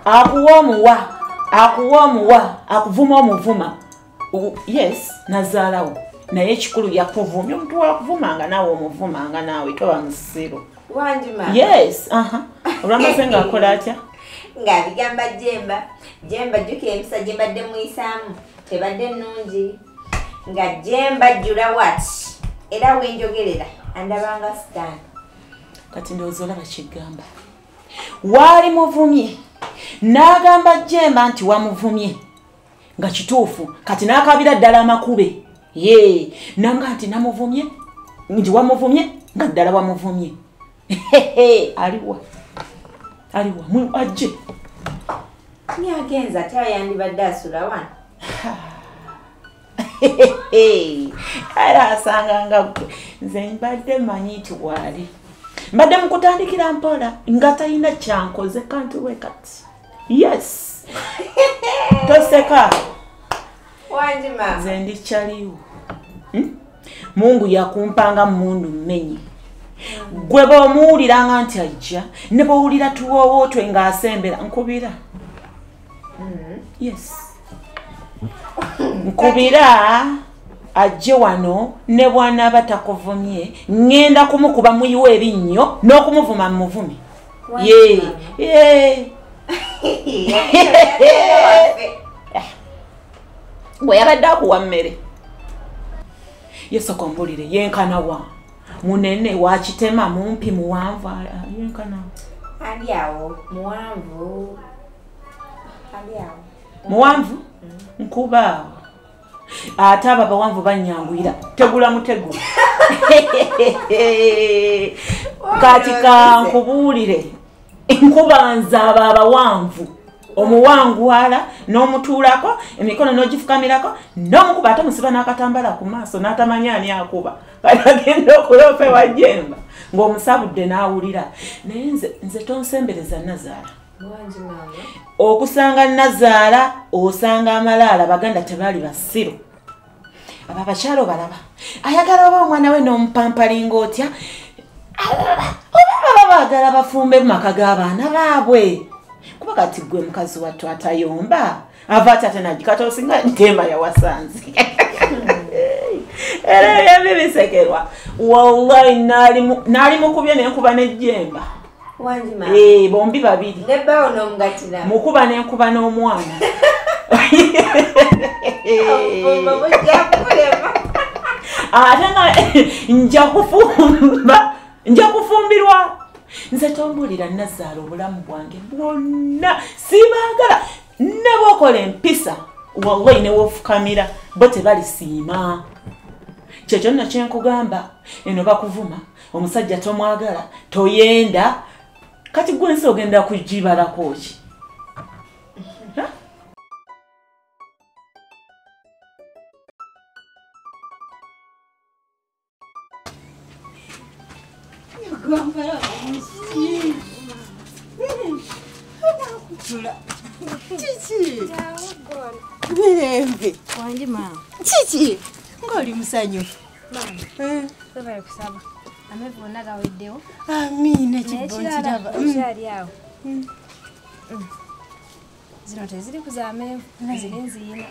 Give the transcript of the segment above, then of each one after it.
akuwa omuwa akuvuma omuvuma. Yes, nazaalawo naye ekikulu yakuvumya omuntu wakuvumanga naawe omuvumanga naawe toba musiru. Wanjima. Yes, olwamaze ng'akola atya? Ng'abigamba Jemba jjukira empisa gye mbadde muyisaamu tebadde nnungi nga Jemba ajjula wati era wenjogerera andabanga sitaani. Kati ndowooza olaba kigamba waali muvumye n'agamba Jemba nti wamuvumye nga kituufu kati n'akabira ddala amakube nanga nti namuvumye nti wamuvumye nga ddala wamuvumye. aliwa ajje nyagenza ate yandibadde asula wano. era asanganga gwe nze mbadde manyi nti waali mbadde mukutandikira mpola nga talina kyankoze kantu we kati. Yes. Toseka. Wanjima. Nze ndikyaliwo. Mungu yakumpanga mundu mmenyi. Gwe bw'omuwuliranga nti ajja ne bw'owulira tuwowootwe ng'asembera nkubira. Yes. Nkubira ajje wano ne bw'anaaba takuvumye ngenda kumukuba muyiwa ebinnyo n'okumuvuma muvumi. Bwe yabadde akuwa mmere yesoko mbulire yenkanawa munene wakitema mumpi muwanvu yenkanawa ali awo muwanvu muwanvu nkuba ate abo abawanvu banyanguyira tegula mutego. Kati kankubuulire enkuba nze abo abawanvu omuwangwala n'omutuulako emikono n'ogifukamirako n'omukuba ate musiba n'akatambala ku maaso n'atamanya ani akuba kati agenda okulopa ewa Jemba ng'omusabudde n'awulira. Naye nze tonsembereza Nazaala. Okusanga Nazaala osanga amalaala baganda tebaali basiru. Abo abakyalo balaba ayagala oba omwana we n'omupampalinga otya oba baagala bafumbe mu maka g'abaana baabwe. Kuba kati gwe mukazi wattu atayomba ava ate nagikata osinga ntemba yawasanze. Era yabibisekerwa wallahi naali mukubye n'enkuba ne Jemba. Wanjima. Bombi babiri. Nebbawo n'omugatira. Mukuba n'enkuba n'omwana. Ate nga nja kufumbirwa. Nze tombulira Nazaala obulamu bwange bwonna sibaagala ne bw'okola empisa wallahi ne wofukamira bo tebalisiima. Kyo kyonna kye nkugamba eno bakuvuma omusajja tomwagala toyenda kati gwe nsi ogenda kugibalako ki? Chichi. Mirembe. Wanjima. Chichi. Ngoli musanyufu. Mama. Toba kusaba. Amevuna gaweddewo. Amina kibonjiraba. Kyali awo. Zino teziri kuzaameevu. Ziri nziyina.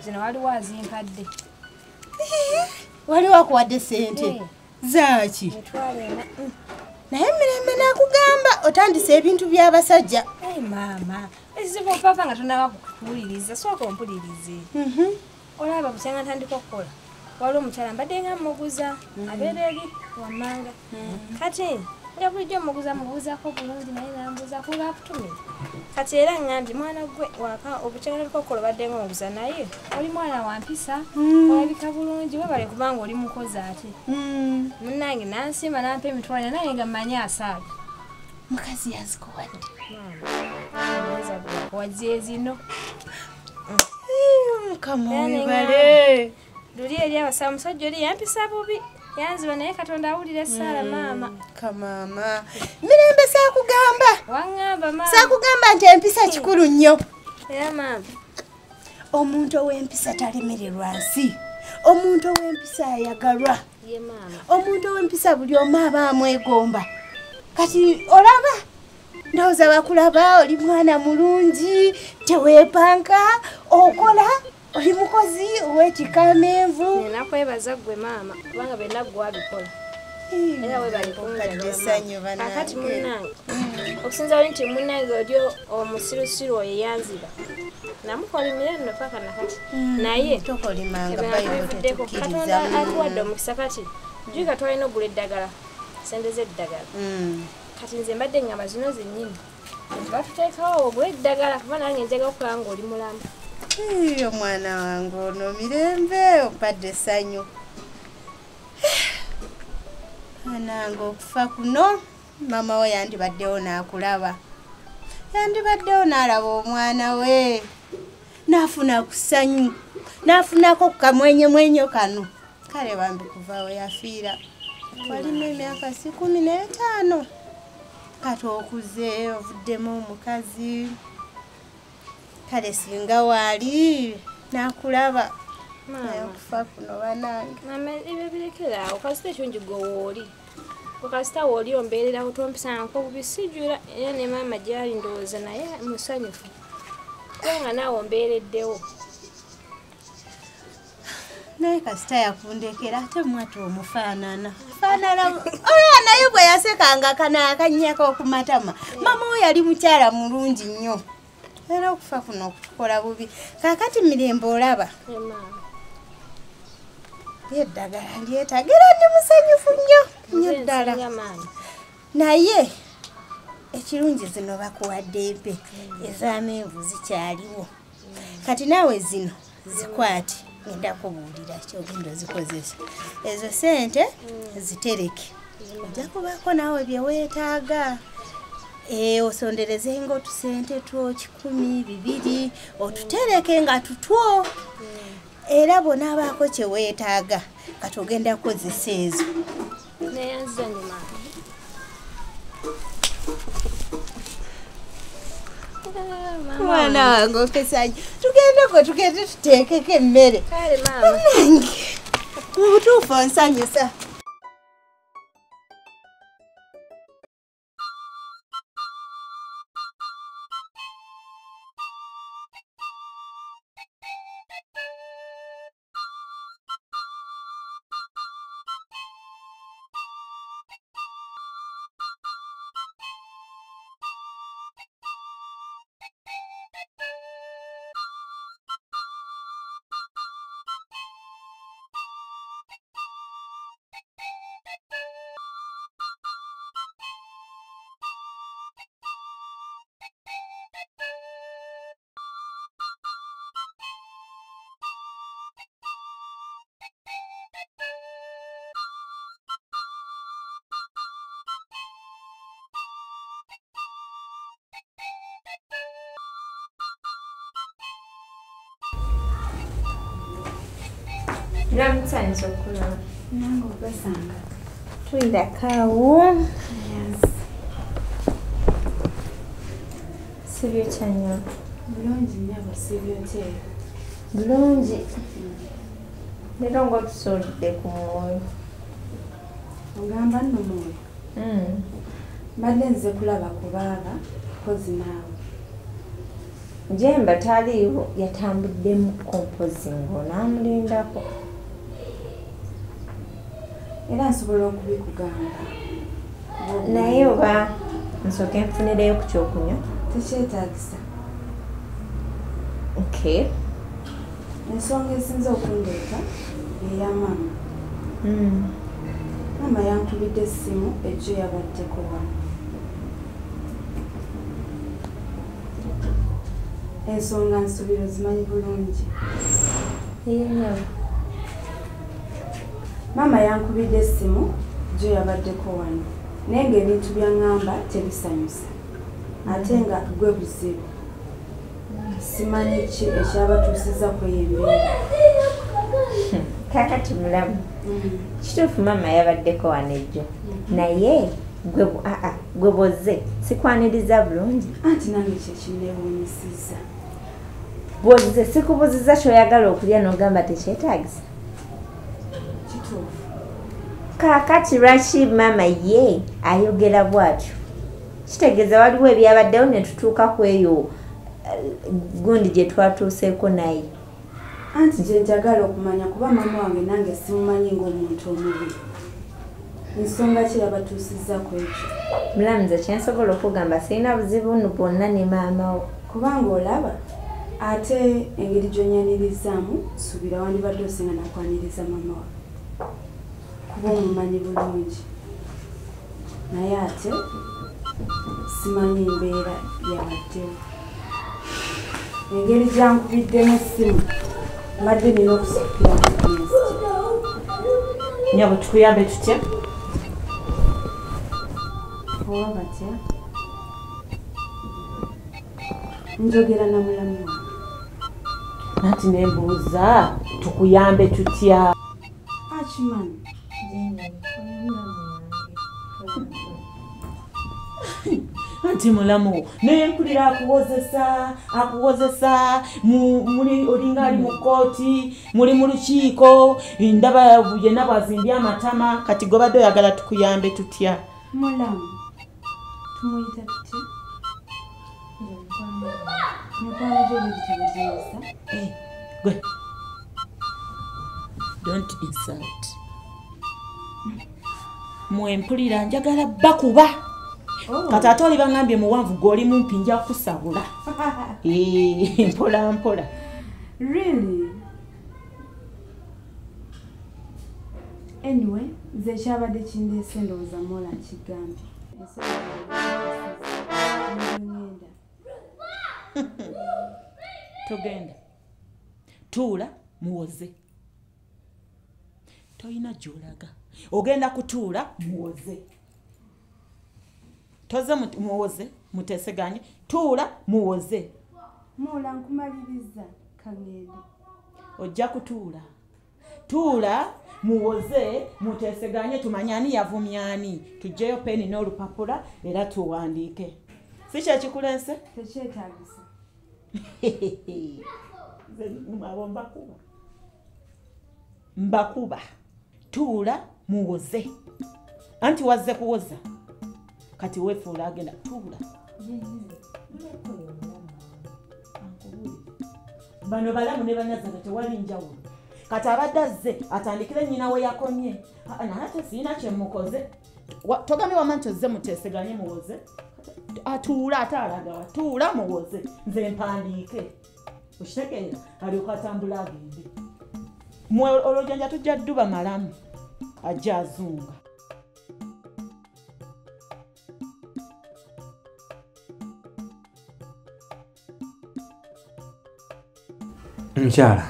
Zino waliwo azinkadde. Waliwo akuwadde ssente. Zaaki. Etwalena. Naye Mirembe nakugamba otandise ebintu by'abasajja. Mama. Ezibu papa nga tonaba kukuwuliriza sooka ompulirize. Olaba bukyanga ntandika okukola. Waliwo omukyala mbadde nga mmuguza abeera eri wammanga. Kati nga bulijjo mubuuzako bulungi naye nambuuzako ng'akutumira. Kati era ngambye mwana gwe waka obukyanga ntandika okukola obadde nga omuguza naye oli mwana wa mpisa olabika bulungi webale kubanga oli mukozi ate. Munnange nansimba nampa emitwalo naye nga mmanyi asaaga. Mukazi yazikuwadde. Wajje zino. Kamwebale. Luli eri abasaba omusajja oli yampisa bubi. Yanziba naye Katonda awulira essaala maama. Kamama. Mirembe saakugamba. Waŋŋamba maama. Saakugamba nti empisa kikulu nnyo. Era maama. Omuntu ow'empisa talemererwa nsi. Omuntu ow'empisa ayagalwa. Ye maama. Omuntu ow'empisa buli omu aba amwegomba. Kati olaba ndowooza bakulaba oli mwana mulungi teweepanka okola oli mukozi ow'ekikamenvu nakwebaza gwe maama kubanga benna gwe wabikola era webalikakati munnange okusinza oli nti munnange oli omusirusiru oyo yanziba namukolimira nno paka nakati naye ebivuddeko katonda atuwadde omukisa kati juika twalina ogula eddagala sente z'eddagala kati nze mbadde ngamba zino zennyini batuteekawo ogula eddagala kuba nange njagala okukola nga oli mulamu omwana wange ono mirembe ompadde essanyu anange okufa kuno mama we yandibaddewo n'akulaba yandibaddewo n'alaba omwana we n'afuna ku ssanyu n'afunako ku kamwenyemwenyo kano kale bambi kuva we yafiira walina emyaka 15 kati okuze ovuddemu omukazi kale singa waali n'akulaba okufa kuno banange mama ebyo birekeraawo kasita ekyo njigowooli kasita wooli ombeererawo tompisanako bubisijula era ne maama gyali ndowooza naye musanyufu kubanga naawe ombeereddewo naye kasita yakundekera ate mwati omufaanana oya naye bwe yasekanga kana akanyako okumatama mama we yali mukyala mulungi nnyo era okufa kuno okukola bubi kakati mirembe olaba eddagala lyetagira ndi musanyufu nnyo ddala naye ekirungi zino bakuwadde empe ez'amenvu zikyaliwo kati naawe zino zikwate ngenda kubuulira kyogenda ozikozesa ezo sente zitereke ojja kubaako naawe bye weetaaga osonderezenga otusente two 100 200 otutereke nga tutwo era bonaabaako kye weetaaga kati ogenda kukozesa ezo mwana wange okesanyi tugendeko tugende tuteekeko emmere nange mu butuufu onsanyusa Namusanze okulaba. Nange obasanga. Tuyirakawo. Yes. Sibyo kyanyo. Bulungi nnyo sibyo kye. Bulungi. Leero ng'otusolidde ku mwoyo. Ogamba nno mwoyo. Mbadde nze kulaba ku baaba kozi naawe. Jemba taliiwo yatambuddemu kompozi ng'onaamulindako. Era nsobola okubikugamba. Naye oba nsooke nfunireyo ku kyokunywa? Tekyetaagisa. Okay. Ensonga esinza okundeeta eya maama. Maama yankubidde essimu ejjo yabaddeko wano. Ensonga nsubiro zimanyi bulungi. Yenna. Maama yankubidde essimu gye yabaddeko wano. Naye ng'ebintu by'aŋŋamba tebisanyusa. Ate nga gwe buzibu. Simanyi ki ekyabatuusiza kweyo embeera. Kaakati mulamu. Kituufu maama yabaddeko wano ejjo. Naye gwe bozze sikwaniriza bulungi. Anti nange kyekinneewuunyisizza. Bwozze sikubuzizza ky'oyagala okulya n'ogamba tekyetaagisa. Kituufu. Kaakati lwaki maama ye ayogera bw'atyo? kitegeeza waliwo ebyabaddewo ne tutuuka ku eyo gundi gye twatuuseeko naye. Anti gye njagala okumanya kuba mama wange nange simumanyi ng'omuntu omubi. Ensonga ki yabatuusizza ku ekyo? Mulamuzi kyensobola okugamba sirina buzibu nno bwonna ne maama wo. Kubanga olaba ate engeri gy'onyanirizaamu suubira wandibadde osinga nakwaniriza mama wa. Kuba omumanyi bulungi. Naye ate simanyi mbeera yabaddewo. Engeri gyankubiddemu essimu mbadde nina okusukira Nyabo tukuyambe tutya? oba batya njogera na mulamu wange. Nati nembuuza tukuyambe tutya? Akimanyi Anti mulamu naye mpulira akuwozesa muli olinga ali mu kkooti muli mu lukiiko ndaba yenna bwazimbye amatama kati gobadde oyagala tukuyambe tutya? mulamu tumuyita tutya? mukwano gye bwegitegeeza Gwe don't insult. Mwempulira njagala bakuba. Kati ate oli bangambye muwanvu gw'oli mumpi nja kusabula. Mpola mpola. Really? Anyway, nze kyabadde kindeese ndowooza Mola nkigambye. Togenda. Tuula muwoze. Toyina gy'olaga. Ogenda kutuula muwoze. Toze muwoze muteseganye. Tuula muwoze. Mola nkumaliriza kangende. Ojja kutuula. Tuula muwoze muteseganye tumanyani yavumyani. Tujjeyo peni n'olupapula era tuwandiike. Si kye kikulense? Tekyetaagisa. Mbakuba. Tuula muwoze. Anti wazze kuwoza. Kati wefuula agenda tuula. Bano balamu ne banazala tewali njawulo. Kati abadde azze atandikire nnyina we yakomye. Naye ate sirina kye mukoze. Togamye wamanti ozze muteseganye muwoze. Atuula ate alagawa. Tuula muwoze. Nze mpandiike. Okitegeera alyoka atambula agende. Mwe olwojanja tujja dduba malamu. Ajja azunga. Mchala.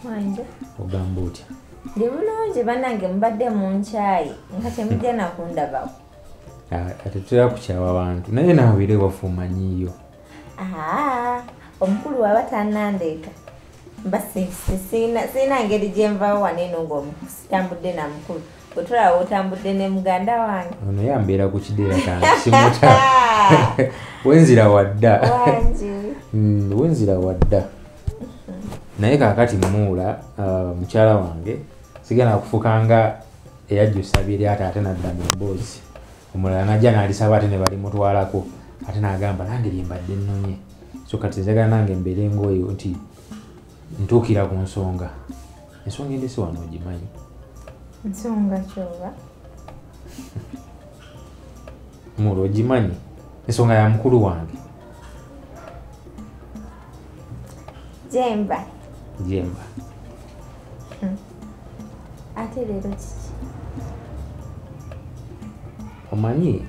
Wanje. Ogamba otya? Ndi bulungi bannange mubadde mu nkyayi nga temujja nakundabako. Ate tutera kukyawa abantu naye naawire wafumanyiyo. Omukulu waba tannandeeta. Mba sina ngeri gye nvaawo wano eno ng'ositambudde na mukulu. Bwe tulaba otambudde ne muganda wange. Ono yambeera ku kideera kange simuta. Wenzira wadda. Wanje. Wenzira wadda. Naye kaakati muula mukyala wange sigenda kufukanga eyajjusa biri ate nadda mu mboozi. Omulala najja n'alisaba ate ne balimutwalako ate n'agamba nange lyembadde nnonye. So kati njagala nange mbeere ng'oyo nti ntuukira ku nsonga. Ensonga endese wano ogimanyi. Nsonga kyoba? Muula ogimanyi. Ensonga ya mukulu wange. Jemba. Jemba. Ate leero kiki? Omanyi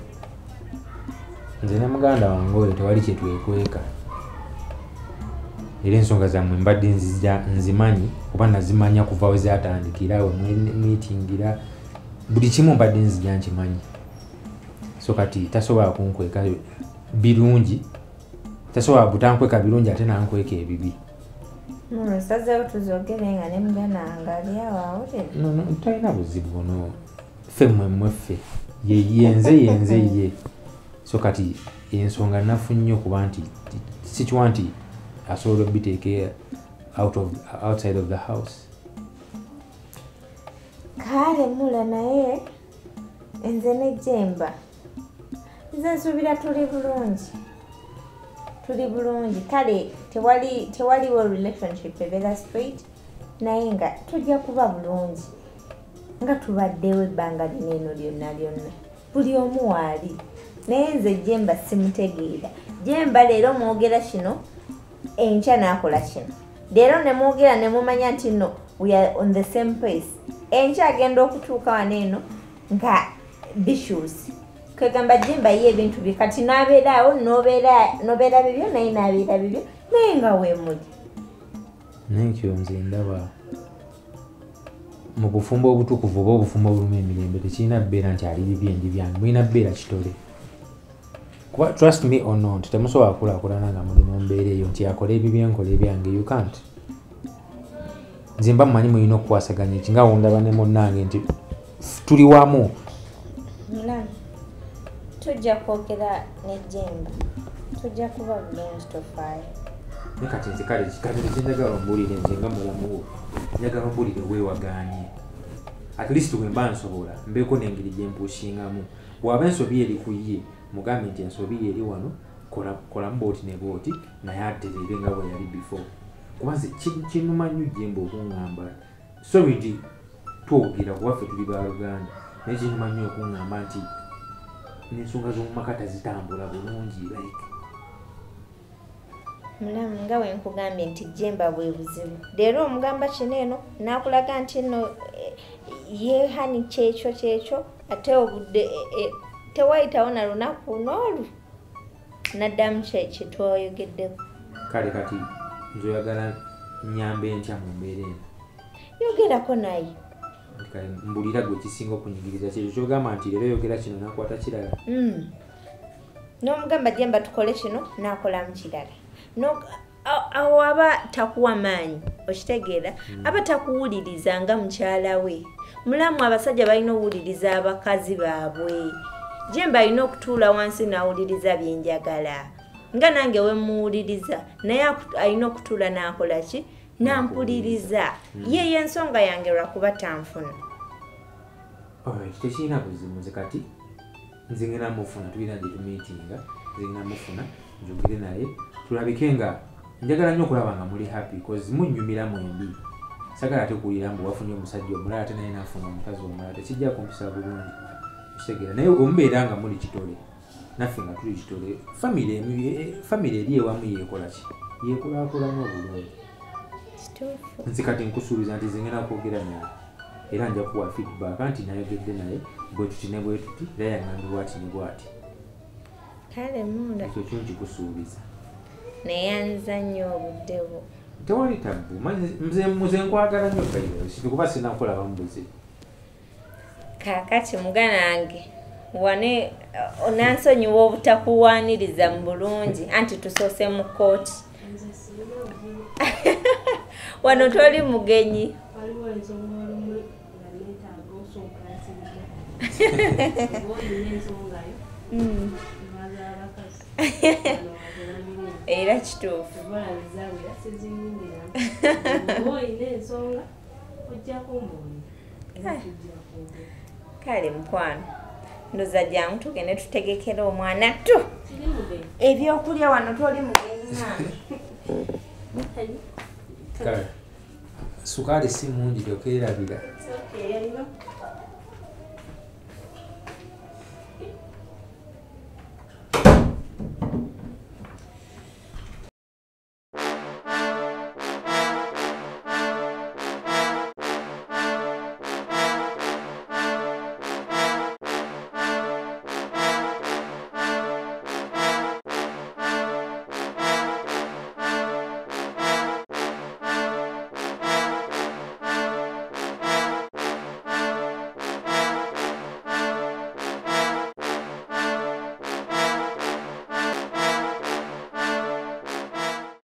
nze ne muganda wange oyo tewali kye twekweka. Era ensonga zammwe mbadde nzimanyi oba nazimanya kuva we zatandikira we mwetingira buli kimu mbadde nzija nkimanyi. So kati tasobola kunkweka birungi, tasobola butankweka birungi ate nankweka ebibi. Sazeewo tuzogere nga ne muganda wange ali awo awulira. No, talina buzibu buno. Ffe mweffe. Yenze ye. So kati ensonga nafu nnyo kuba nti sikiwa nti asobola obiteeke outside of the house. Kale mula naye nze ne Jemba nze nsuubira tuli bulungi kale tewaliwo relationship ebeera straight naye nga tujja kuba bulungi nga tubaddewo ebbanga lino eno lyonna buli omu waali naye nze Jemba simutegeera. Jemba leero mwogera kino enkya n'akola kino, leero ne mwogera ne mumanya nti no we are on the same place, enkya agenda okutuuka wano eno nga bissues. Kwegamba Jemba ye ebintu bikati n'abeeraawo n'obeera bibyo naye n'abeera bibyo naye nga weemuli. Nekyo nze ndaba mu bufumbo obutukuvu oba obufumbo obuluma emirembe tekirina bbeera nti ali bibyendi byange, mulina bbeera kitole. Kuba trust me or not, temusobola kulaakulana nga muli mu mbeera eyo nti akola ebibye nkola ebyange, you can't. Nze mba mumanyi mulina okukwasaganya ekinga wondaba ne munnange nti tuli wamu. Mulamu tujja kwogera ne Jemba, tujja kuba bulungi tofaayo. Kati nze kale kyenjagala ombulire nze nga mulamu wo, njagala ombulire weewagaanye. At least bwe mba nsobola mbeeko n'engeri gye mpuushingamu. Bw'aba ensobi eri ku ye mugambe nti ensobi eri wano kolamu booti ne booti naye aterere nga bwe yali before. Kuba nze kinuma nnyo Jemba okuŋŋamba, sorry nti twogera kuba ffe tuli baaluganda, naye kinuma nnyo okuŋŋamba nti n'ensonga z'omu maka tazitambula bulungi like. Mulamu nga we nkugambye nti Jemba bwe buzibu. Leero omugamba kino eno n'akulaga nti nno yeehani kyekyo ate obudde tewayitawo na lunaku n'olu n'addamu kyetwoyogeddeko. Kale kati nze oyagala nnyambe ntya mu mbeera eno? Yogerako naye. Kale mbulira gwe kisinga okunyigiriza kyekyo kyogamba nti leero yogera kino n'akwata kirala. N'omugamba Jemba tukole kino n'akolamu kirala. Awo aba takuwa maanyi, okitegeera, aba takuwuliriza nga mukyala we. Mulamu abasajja balina okuwuliriza abakazi baabwe. Jemba alina okutuula wansi n'awuliriza byenjagala nga nange we muwuliriza, naye alina okutuula n'akola ki? N'ampuliriza. Ye ensonga yange lwakuba tanfuna. Tekirina buzibu. Nze kati nze ngenda mufuna, tulina gye tumiitinga, nze ngenda mufuna njogere naye tulabike nga njagala nnyo okulaba nga muli happy because munnyumira mwembi. Sagala ate kuwulira mbu wafunye omusajja omulala ate naye n'afuna omukazi omulala, tekijja kumpisa bulungi. Kitegeera naye omubeera nga muli kitole naffe nga tuli kitole, famire eri ewamu yeekola ki? Yeekulaakulamu obulungi. Nze kati nkusuubiza nti zingenda kwogera naye era nja kuwa feedback nti nayogedde naye bwe tuti ne bwe tuti era yaŋŋambibwa ati ne bw'ati. Kale munda ekyo kyo nkikusuubiza. Naye nza nnyo obudde bwo. Tewali tabbu. Nze nkwagala nnyo bayiwe, kuba sinakulaba mu buzibu. Kaakati muganange wane onansonyiwa obutakuwaaniriza mu bulungi anti tusoose mu kkooti. Wano toli mugenyi. Waliwo ensonga olumu nga neetaaga osookansirira. Ensongayo nwaza abakazi era kituufu. Ebalabizaawe sizinyingira olina ensonga ojjako omwoyo era tujja kwogera. Kale mukwano ndoza jangu tugende tutegekera omwana tu ebyokulya wano toli mugenyi nange. Kale sukaali si mungi gyokerabira. Okay,